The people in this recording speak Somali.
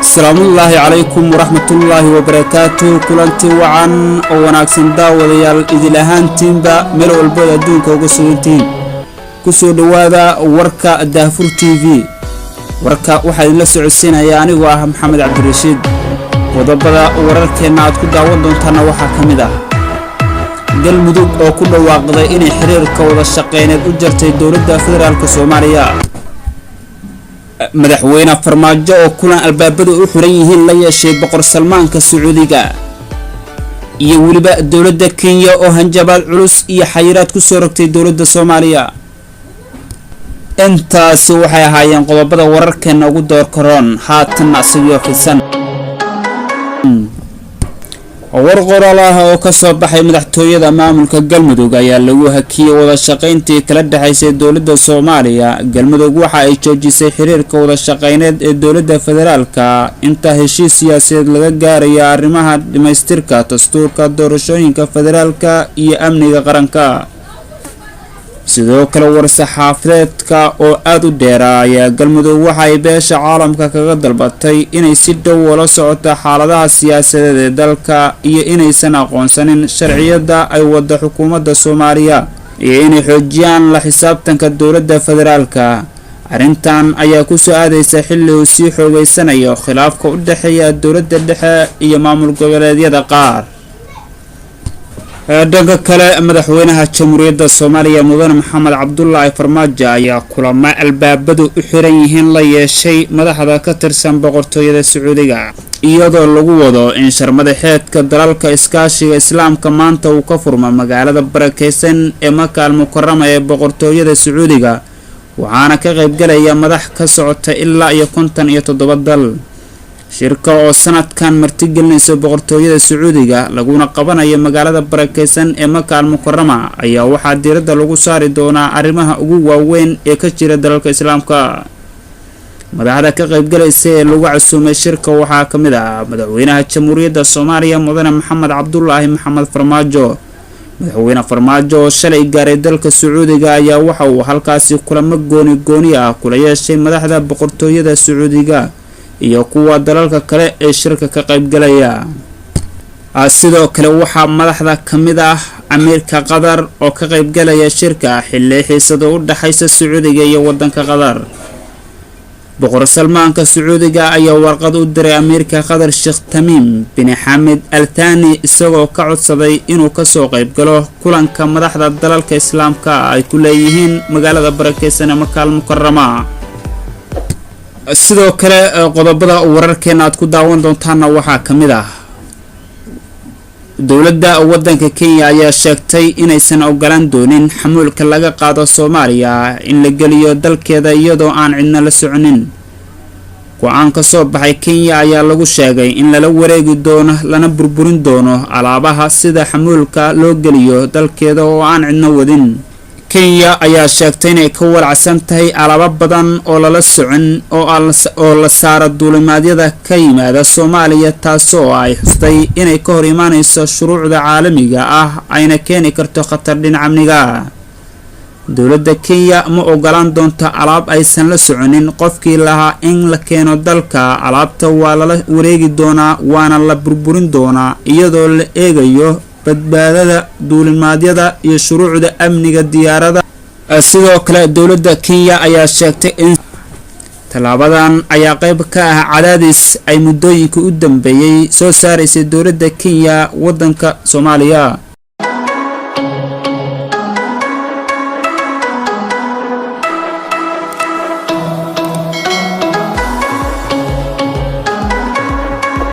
السلام الله عليكم ورحمة الله وبركاته كلنتي وعن وناكسن داوديال إذا لهانتين با ملو البدا دونك وقصوتين كسو دوادا وركا الدهفور تي في وركا واحد لسع السنة يعني واه محمد عبد الرشيد وضبدا ورركينا عدكو داود دونتانا وحا كمدا قل مدوب او كل واقضي إني حرير كوضا الشقين الأجرتي دولة فدرالك سوماليا madaxweyne farmaajo oo kulan albaabada u xiran yihiin la yeeshay boqor Salmaanka Sacuudiga iyo waliba dawladda Kenya oo hanjabaad culus iyo xayiraad ku soo rogtay dawladda Soomaaliya intaas waxay ahaayeen qodobada wararkeena ugu door karoon haatan asagoo fisan warqoralaha oo ka soo baxay madaxtooyada maamulka Galmudug ayaa lagu hakiyay wada shaqayntii kala dhaxaysay dawladda Soomaaliya Galmudug waxa ay joojisay xiriirka wada shaqayneed ee dawladda federaalka inta heshiis siyaasadeed laga gaarayo arrimaha dhimeystirka dastuurka doorashooyinka federaalka iyo amniga qaranka sidoo kale war-saxaafadeedka oo aad u dheeraaya Galmudug waxa ay beesha caalamka kaga dalbatay inay si dhow ula socoto xaaladaha siyaasadeed ee dalka iyo inaysan aqoonsanin sharciyada ay wada xukuumadda Soomaaliya iyo inay xoojiyaan la xisaabtanka dawladda federaalka arrintan ayaa ku soo aadaysa xilli uu sii xoogeysanayo khilaafka u dhaxeeya dawladda dhexe iyo maamul goboleedyada qaar dhanka kale madaxweynaha jamhuuriyadda Soomaaliya mudane Maxamed Cabdullaahi Farmaajo ayaa kulamo albaabadu u xiran yihiin la yeeshay madaxda ka tirsan boqortooyada Sacuudiga iyadoo lagu wado in sharmadaxeedka dalalka iskaashiga islaamka maanta uu ka furmo magaalada barakeysan ee Makka al-Mukarrama ee boqortooyada Sacuudiga waxaana ka qayb galaya madax ka socota ilaa iyo 57 dal shirka oo sanadkan martigelinaysa boqortooyada Sacuudiga laguna qabanayo magaalada barakeysan ee Makka al-Mukarrama ayaa waxa diiradda lagu saari doonaa arrimaha ugu waaweyn ee ka jira dalalka islaamka madaxda ka qayb galaysa ee lagu casuumay shirka waxaa kamid ah madaxweynaha jamhuuriyadda Soomaaliya mudane Maxamed Cabdullaahi Maxamed Farmaajo madaxweyne Farmaajo oo shalay gaaray dalka Sacuudiga ayaa waxa uu halkaasi kulamo gooni ah kula yeeshay madaxda boqortooyada Sacuudiga iyo kuwa dalalka kale ee shirka ka qayb galaya sidoo kale waxa madaxda kamid ah Ameerika Qatar oo ka qayb galaya shirka xilli xiisado u dhaxaysa Sacuudiga iyo wadanka Qatar boqor Salmaanka Sacuudiga ayaa warqad u diray Ameerika Qatar Sheikh Tamim bin Hamad Al Thani isagoo ka codsaday inuu ka soo qayb galo kulanka madaxda dalalka islaamka ay ku leeyihiin magaalada barakeysan ee Makka al-Mukarrama sidoo kale qodobada wararkeena aad ku daawan doontaan waxa kamid ah dawladda wadanka Kenya ayaa sheegtay inaysan ogolaan doonin xamuulka laga qaado Soomaaliya in la galiyo dalkeeda iyadoo aan cidna la soconin go'aan ka soo baxay Kenya ayaa lagu sheegay in la wareegi doono lana burburin doono alaabaha sida xamuulka loo galiyo dalkeeda oo aan cidna wadin Kenya ayaa sheegtay inay ka walacsan tahay alaabo badan oo lala socon oo la saaro duulimaadyada ka yimaada Soomaaliya taasoo ay xustay inay ka hor imaanayso shuruucda caalamiga ah ayna keeni karto khatar dhinaca amniga dawladda Kenya ma ogolaan doonto alaab aysan la soconin qofkii lahaa in la keeno dalka alaabta waa la wareegi doonaa waana la burburin doonaa iyadoo la eegayo badbaadada duulimaadyada iyo shuruucda amniga diyaarada sidoo kale dawladda Kenya ayaa sheegtay in talaabadan ayaa qayb ka ah cadaadis ay muddooyinka u dambeeyay soo saaraysay dawladda Kenya wadanka Soomaaliya